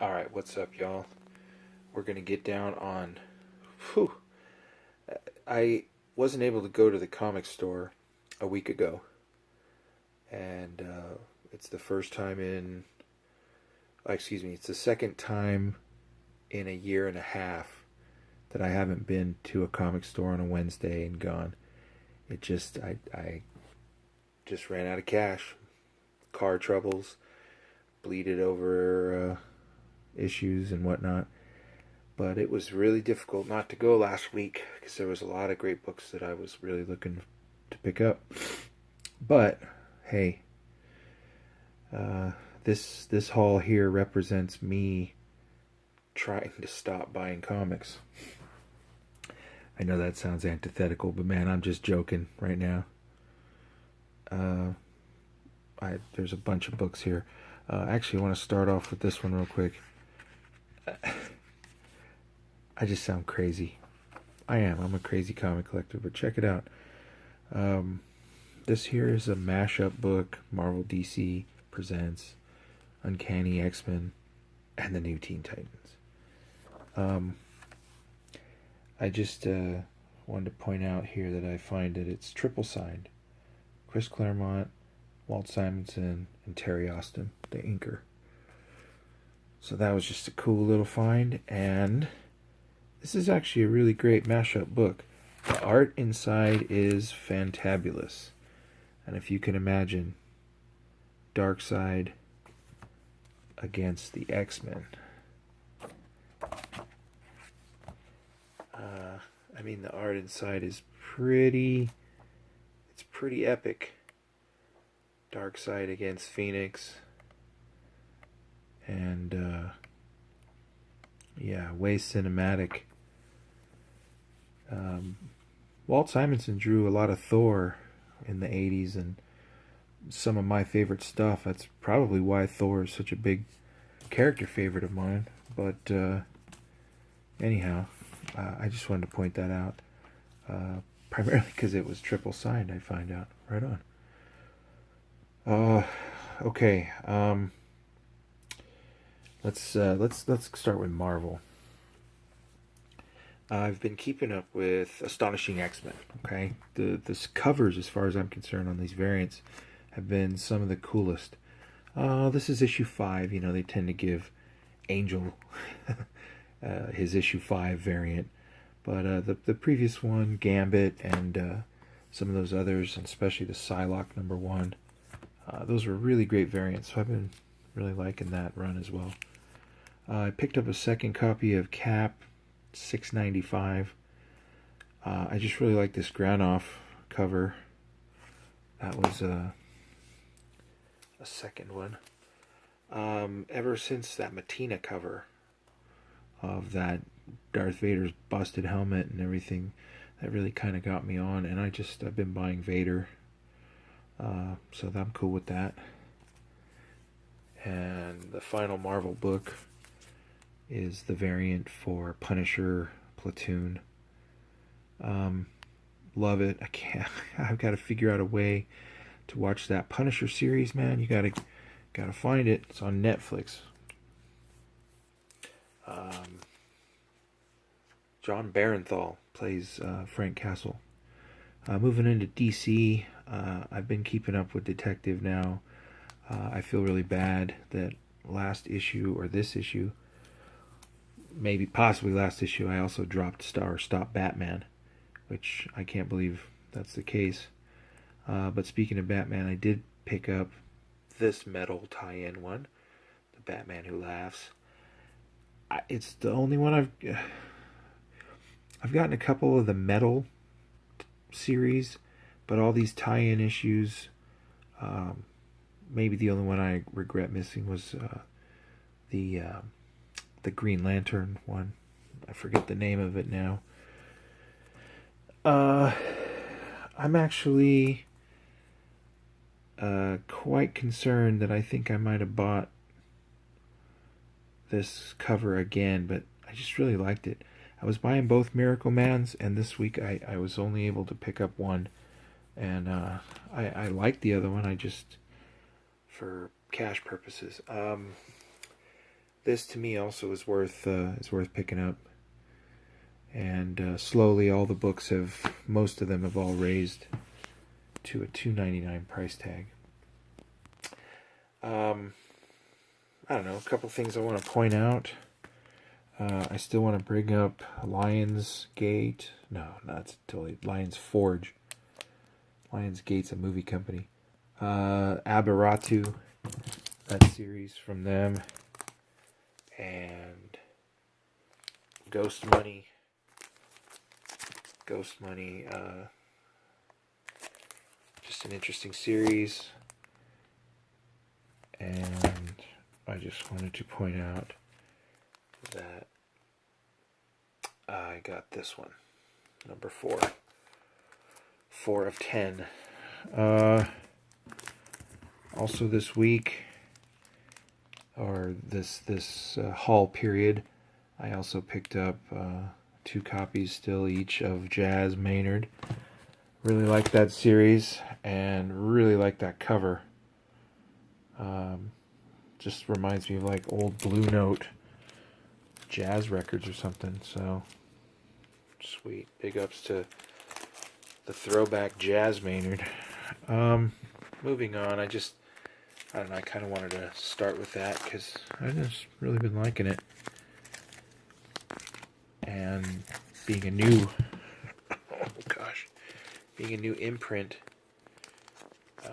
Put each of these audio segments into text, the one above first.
Alright, what's up, y'all? We're gonna get down on. Whew. I wasn't able to go to the comic store a week ago, and it's the first time in. Excuse me, it's the second time in a year and a half that I haven't been to a comic store on a Wednesday and gone. I just ran out of cash. Car troubles, bleeded over issues and whatnot. But it was really difficult not to go last week because there was a lot of great books that I was really looking to pick up. But hey, this haul here represents me trying to stop buying comics. I know that sounds antithetical, but man, I'm just joking right now. There's a bunch of books here. Actually, I want to start off with this one real quick. I just sound crazy. I am. I'm a crazy comic collector, but check it out. This here is a mashup book. Marvel DC presents Uncanny X-Men and the New Teen Titans. I just wanted to point out here that I find that it's triple signed. Chris Claremont, Walt Simonson, and Terry Austin, the inker. So that was just a cool little find, and this is actually a really great mashup book. The art inside is fantabulous. And if you can imagine Darkseid against the X-Men. The art inside is pretty epic. Darkseid against Phoenix. And way cinematic. Walt Simonson drew a lot of Thor in the 80s and some of my favorite stuff. That's probably why Thor is such a big character favorite of mine. But anyhow, I just wanted to point that out. Primarily because it was triple signed, I find out. Right on. Okay. Let's start with Marvel. I've been keeping up with Astonishing X-Men. Okay, the covers, as far as I'm concerned, on these variants have been some of the coolest. This is issue 5. You know, they tend to give Angel his issue 5 variant, but the previous one, Gambit, and some of those others, and especially the Psylocke #1, those were really great variants. So I've been really liking that run as well. I picked up a second copy of Cap, $6.95. I just really like this Granoff cover. That was a second one. Ever since that Matina cover of that Darth Vader's busted helmet and everything, that really kind of got me on, and I've been buying Vader, so I'm cool with that. And the final Marvel book is the variant for Punisher Platoon. Love it. I've got to figure out a way to watch that Punisher series, man. You gotta find it. It's on Netflix. John Barenthal plays Frank Castle. Moving into DC, I've been keeping up with Detective now. I feel really bad that last issue, or this issue, maybe possibly last issue, I also dropped Stop Batman, which I can't believe that's the case. But speaking of Batman, I did pick up this metal tie-in one, the Batman Who Laughs. It's the only one I've gotten a couple of the metal series, but all these tie-in issues, maybe the only one I regret missing was the Green Lantern one. I forget the name of it now. I'm actually quite concerned that I think I might have bought this cover again, but I just really liked it. I was buying both Miracle Mans, and this week I was only able to pick up one, and I liked the other one. I just, for cash purposes. this to me also is worth picking up. And slowly, all the books most of them have all raised to a $2.99 price tag. I don't know, a couple things I want to point out. I still want to bring up Lionsgate. No, it's totally Lions Forge. Lionsgate's a movie company. Aberatu, that series from them. And Ghost Money. Just an interesting series. And I just wanted to point out that I got this one, number 4. 4 of 10. Also this week, or this haul period, I also picked up 2 copies still each of Jazz Maynard. Really like that series and really like that cover. Just reminds me of like old Blue Note jazz records or something. So sweet. Big ups to the throwback Jazz Maynard. Moving on, I don't know, I kind of wanted to start with that because I've just really been liking it. And being a new imprint, I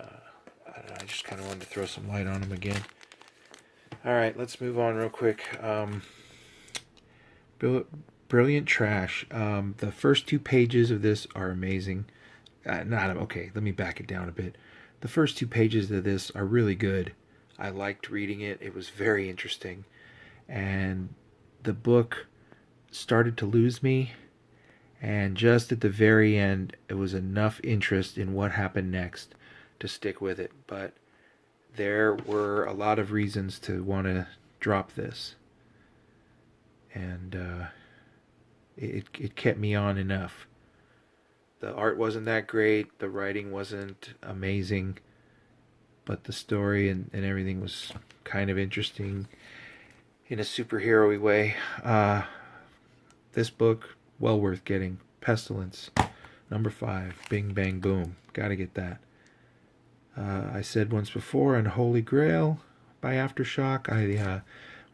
don't know, I just kind of wanted to throw some light on them again. Alright, let's move on real quick. Brilliant Trash. The first 2 pages of this are amazing. Okay, let me back it down a bit. The first 2 pages of this are really good. I liked reading it. It was very interesting. And the book started to lose me. And just at the very end, it was enough interest in what happened next to stick with it. But there were a lot of reasons to want to drop this. And it kept me on enough. The art wasn't that great, the writing wasn't amazing, but the story and everything was kind of interesting in a superhero-y way. This book, well worth getting. Pestilence, number 5, Bing Bang Boom. Gotta get that. I said once before, Unholy Grail by Aftershock. I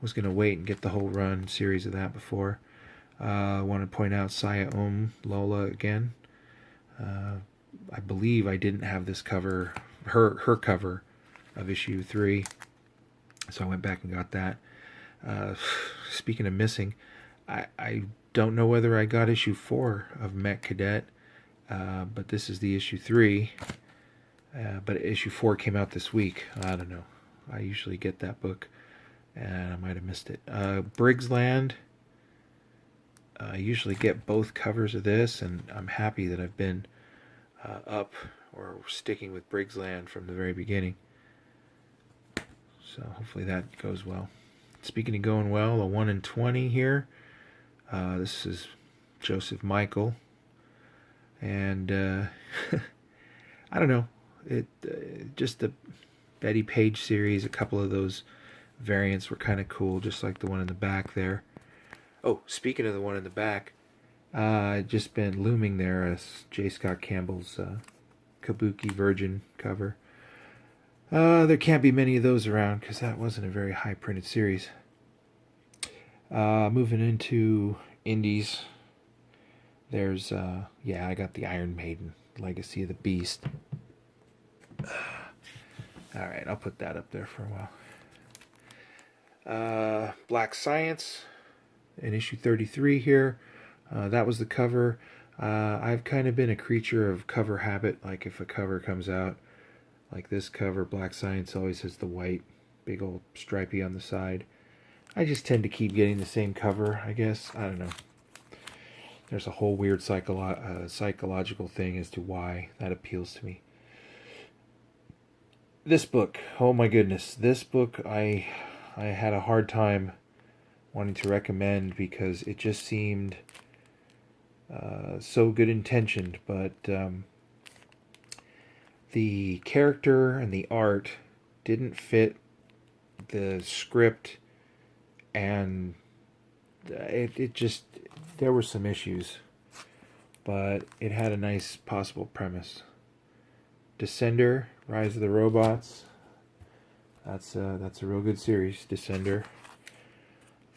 was going to wait and get the whole run series of that before. I want to point out Saya Lola again. I believe I didn't have this cover, her cover of issue 3, so I went back and got that. Speaking of missing, I don't know whether I got issue 4 of Mech Cadet, but this is the issue 3. But issue 4 came out this week. I don't know. I usually get that book, and I might have missed it. Briggs Land. I usually get both covers of this, and I'm happy that I've been up or sticking with Briggs Land from the very beginning. So hopefully that goes well. Speaking of going well, a 1 in 20 here. This is Joseph Michael, and I don't know. Just the Betty Page series. A couple of those variants were kind of cool, just like the one in the back there. Oh, speaking of the one in the back, just been looming there as J. Scott Campbell's Kabuki Virgin cover. There can't be many of those around because that wasn't a very high printed series. Moving into indies, there's I got the Iron Maiden, Legacy of the Beast. Alright, I'll put that up there for a while. Black Science in issue 33 here. That was the cover. I've kind of been a creature of cover habit. Like if a cover comes out, like this cover, Black Science always has the white, big old stripey on the side. I just tend to keep getting the same cover, I guess. I don't know. There's a whole weird psychological thing as to why that appeals to me. This book, oh my goodness, this book I had a hard time wanting to recommend because it just seemed so good intentioned, but the character and the art didn't fit the script and it just, there were some issues, but it had a nice possible premise. Descender, Rise of the Robots. That's a real good series, Descender.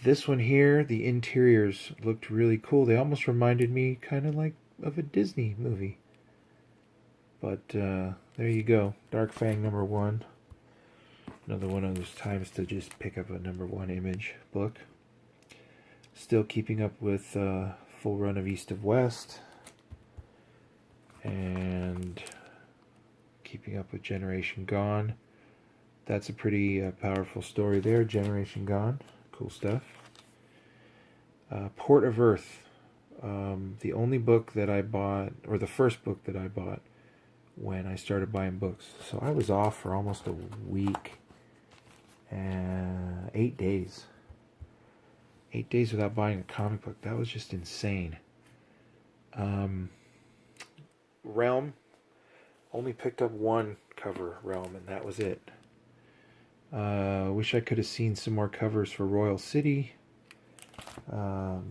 This one here, the interiors looked really cool. They almost reminded me kind of like of a Disney movie. But there you go, Dark Fang #1. Another one of those times to just pick up a #1 Image book. Still keeping up with full run of East of West. And keeping up with Generation Gone. That's a pretty powerful story there, Generation Gone. Cool stuff. Port of Earth. The only book that I bought, or the first book that I bought when I started buying books. So I was off for almost a week. 8 days. 8 days without buying a comic book. That was just insane. Realm. Only picked up one cover, Realm, and that was it. Wish I could have seen some more covers for Royal City. But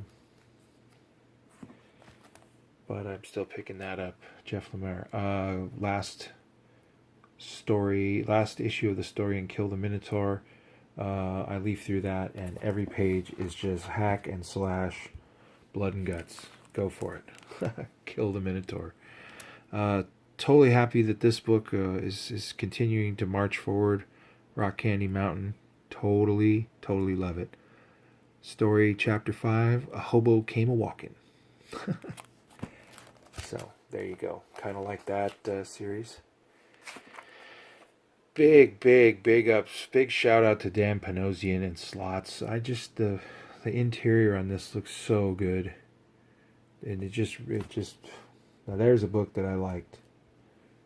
I'm still picking that up. Jeff Lemire. Last issue of the story in Kill the Minotaur. I leaf through that, and every page is just hack and slash, blood and guts. Go for it. Kill the Minotaur. Totally happy that this book is continuing to march forward. Rock Candy Mountain. Totally love it. Story chapter 5. A hobo came a-walking. So, there you go. Kind of like that series. Big ups. Big shout out to Dan Panosian and Slots. The interior on this looks so good. And it just now there's a book that I liked.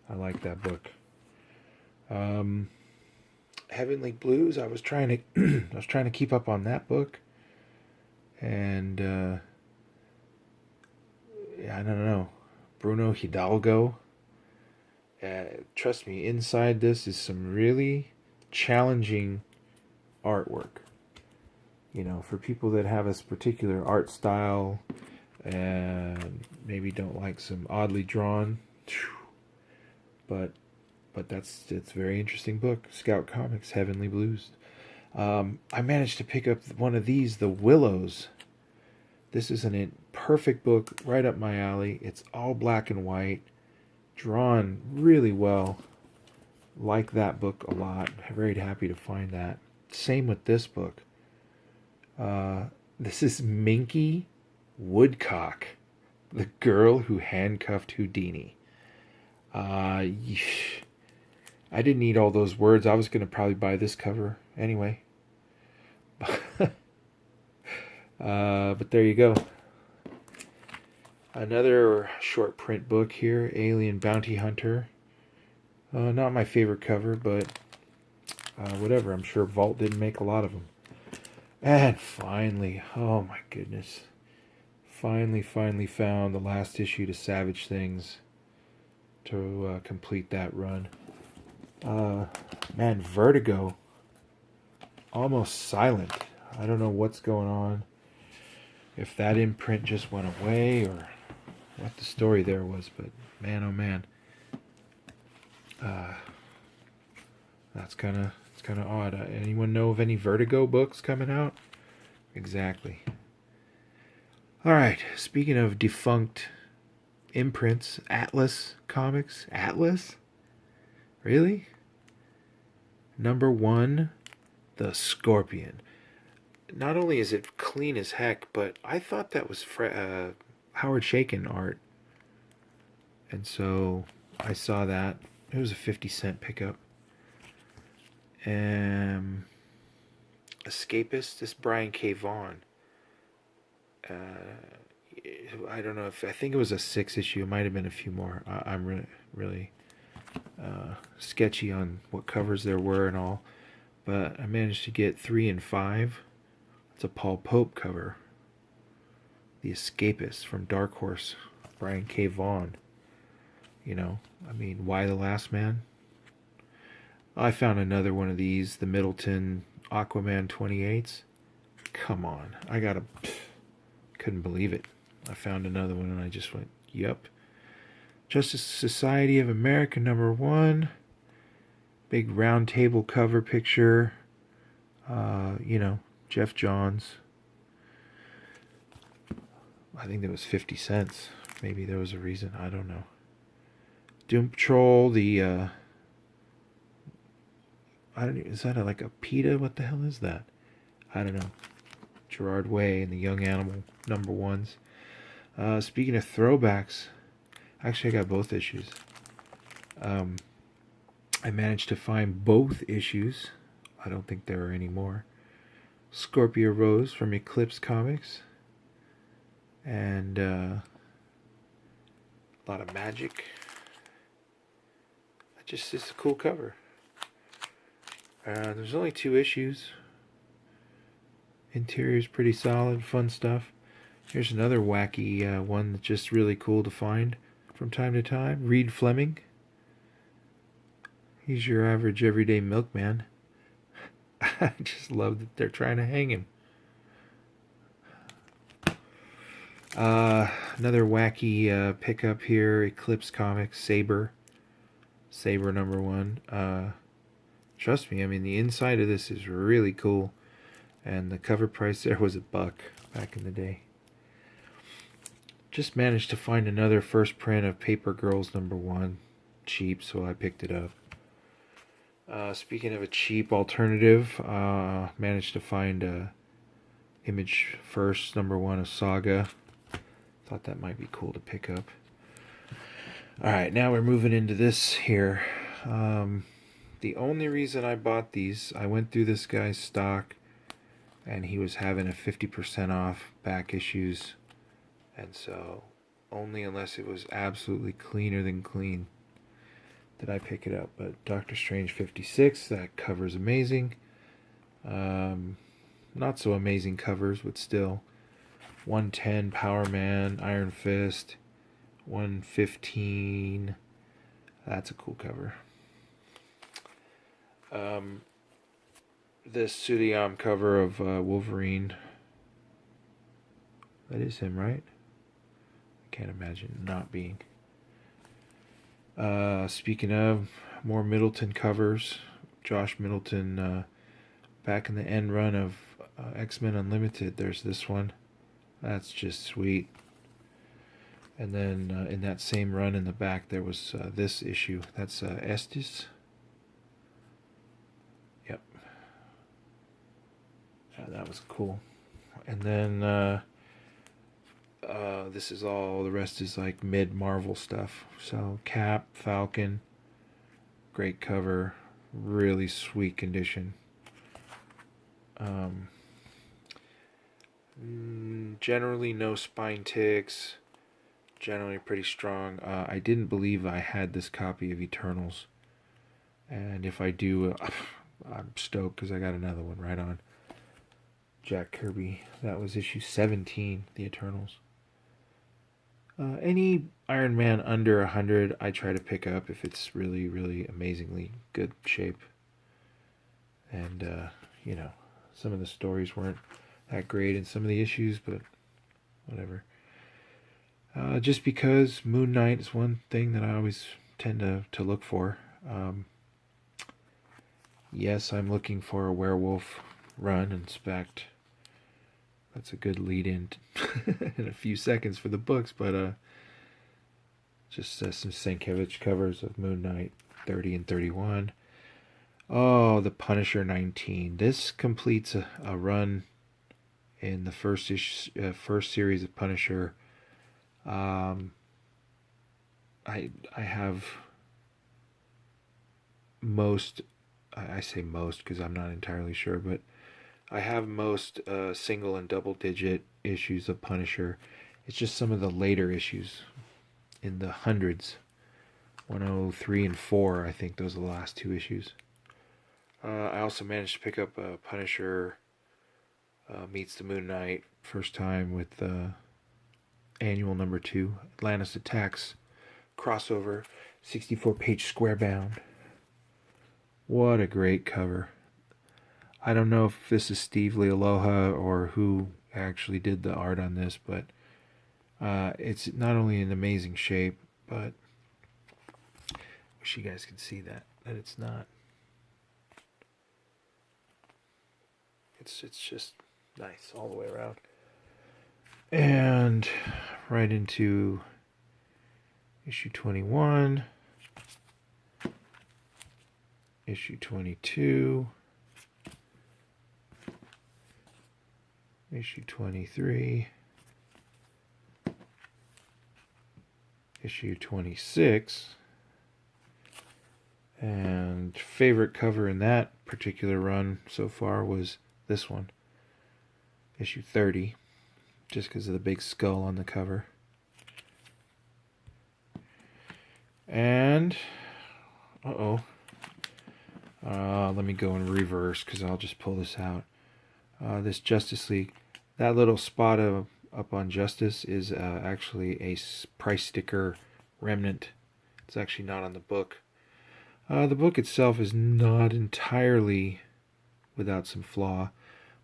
I like that book. Heavenly Blues. I was trying to keep up on that book, and I don't know, Bruno Hidalgo. Trust me, inside this is some really challenging artwork. You know, for people that have a particular art style and maybe don't like some oddly drawn, but it's a very interesting book. Scout Comics, Heavenly Blues. I managed to pick up one of these, The Willows. This is a perfect book, right up my alley. It's all black and white, drawn really well. Like that book a lot. Very happy to find that. Same with this book. This is Minky Woodcock, the girl who handcuffed Houdini. I didn't need all those words. I was going to probably buy this cover anyway. But there you go. Another short print book here, Alien Bounty Hunter. Not my favorite cover, but whatever. I'm sure Vault didn't make a lot of them. And finally, oh my goodness. Finally found the last issue to Savage Things to complete that run. Man, Vertigo. Almost silent. I don't know what's going on. If that imprint just went away or what the story there was, but man, oh man. It's kind of odd. Anyone know of any Vertigo books coming out? Exactly. All right. Speaking of defunct imprints, Atlas Comics. Atlas? Really? #1, The Scorpion. Not only is it clean as heck, but I thought that was Howard Chaykin art. And so I saw that. It was a 50-cent pickup. Escapist, this Brian K. Vaughan. I don't know I think it was a 6 issue. It might have been a few more. I'm really sketchy on what covers there were and all. But I managed to get 3 and 5. It's a Paul Pope cover. The Escapist from Dark Horse. Brian K. Vaughan. You know, I mean, why the Last Man? I found another one of these, the Middleton Aquaman 28s. Come on. Couldn't believe it. I found another one and I just went, yep. Justice Society of America #1. Big round table cover picture. Jeff Johns. I think that was 50 cents. Maybe there was a reason. I don't know. Doom Patrol, is that like a PETA? What the hell is that? I don't know. Gerard Way and the Young Animal #1s. Speaking of throwbacks, actually I got both issues. I managed to find both issues. I don't think there are any more. Scorpio Rose from Eclipse Comics. And a lot of magic. It's a cool cover. There's only 2 issues. Interior's pretty solid, fun stuff. Here's another wacky one that's just really cool to find from time to time. Reed Fleming. He's your average everyday milkman. I just love that they're trying to hang him. Another wacky pickup here. Eclipse Comics, Saber #1. Trust me, I mean the inside of this is really cool. And the cover price there was $1 back in the day. Just managed to find another first print of Paper Girls #1. Cheap, so I picked it up. Speaking of a cheap alternative, managed to find Image First #1 of Saga. Thought that might be cool to pick up. Alright, now we're moving into this here. The only reason I bought these, I went through this guy's stock and he was having a 50% off back issues. And so, only unless it was absolutely cleaner than clean did I pick it up. But Doctor Strange 56, that cover's amazing. Not so amazing covers, but still. 110 Power Man, Iron Fist. 115. That's a cool cover. This Sudiyam cover of Wolverine. That is him, right? I can't imagine not being. Speaking of, more Middleton covers. Josh Middleton, back in the end run of X-Men Unlimited, there's this one. That's just sweet. And then in that same run in the back, there was this issue. That's Estes. Yep. That was cool. And then this is all, the rest is like mid-Marvel stuff. So Cap, Falcon, great cover, really sweet condition. Generally no spine ticks, generally pretty strong. I didn't believe I had this copy of Eternals, and if I do, I'm stoked because I got another one right on. Jack Kirby, that was issue 17, the Eternals. Any Iron Man under 100 I try to pick up if it's really, really amazingly good shape. And, some of the stories weren't that great in some of the issues, but whatever. Just because Moon Knight is one thing that I always tend to look for. Yes, I'm looking for a werewolf run, in fact, that's a good lead in in a few seconds for the books, but just some Sienkiewicz covers of Moon Knight 30 and 31. Oh, the Punisher 19. This completes a run in the first series of Punisher. I have most, I say most because I'm not entirely sure, but I have most single and double digit issues of Punisher. It's just some of the later issues in the hundreds. 103 and 4, I think those are the last 2 issues. I also managed to pick up Punisher Meets the Moon Knight, first time with annual #2, Atlantis Attacks crossover, 64-page square bound. What a great cover. I don't know if this is Steve Lealoha or who actually did the art on this, but it's not only in amazing shape, but wish you guys could see that it's not. It's just nice all the way around. And right into issue 21, issue 22, issue 23, issue 26, and favorite cover in that particular run so far was this one, issue 30, just because of the big skull on the cover. And let me go in reverse because I'll just pull this out. This Justice League, that little spot up on Justice is actually a price sticker remnant. It's actually not on the book. The book itself is not entirely without some flaw,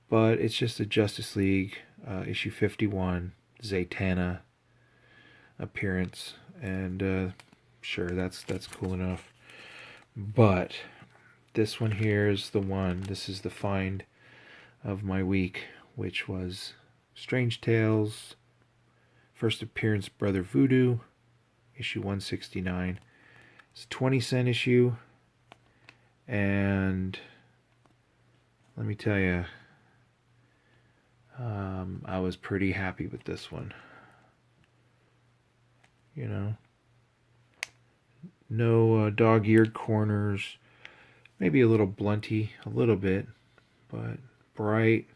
but it's just a Justice League issue 51 Zatanna appearance, and sure, that's cool enough. But this one here is the one. This is the find of my week, which was Strange Tales, first appearance, Brother Voodoo, issue 169. It's a 20-cent issue, and let me tell you, I was pretty happy with this one. You know, no dog-eared corners, maybe a little blunty, a little bit, but bright,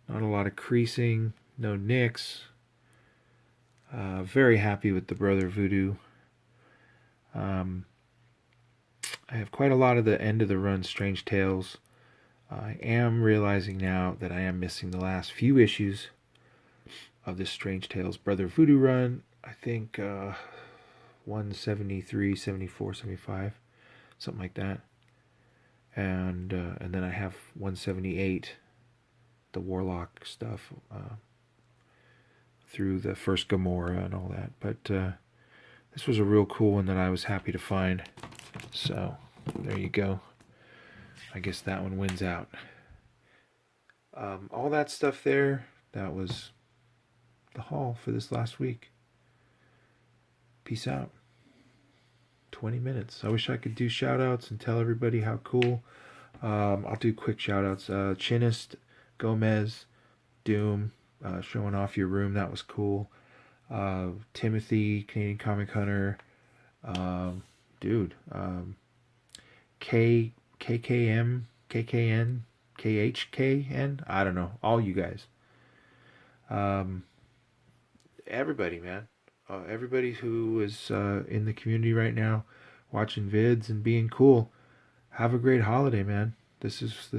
not a lot of creasing, no nicks. Very happy with the Brother Voodoo. I have quite a lot of the end of the run Strange Tales. I am realizing now that I am missing the last few issues of this Strange Tales Brother Voodoo run. I think 173, 74, 75, something like that. And then I have 178, the Warlock stuff, through the first Gamora and all that. But this was a real cool one that I was happy to find. So there you go. I guess that one wins out. All that stuff there, that was the haul for this last week. Peace out. 20 minutes. I wish I could do shout outs and tell everybody how cool. I'll do quick shout outs. Chinist, Gomez, Doom, showing off your room, that was cool. Timothy, Canadian Comic Hunter, dude, KKM, KKN, KHKN, I don't know, all you guys. Everybody, man. Everybody who is in the community right now, watching vids and being cool. Have a great holiday, man. This is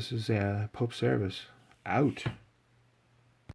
Pope Service out.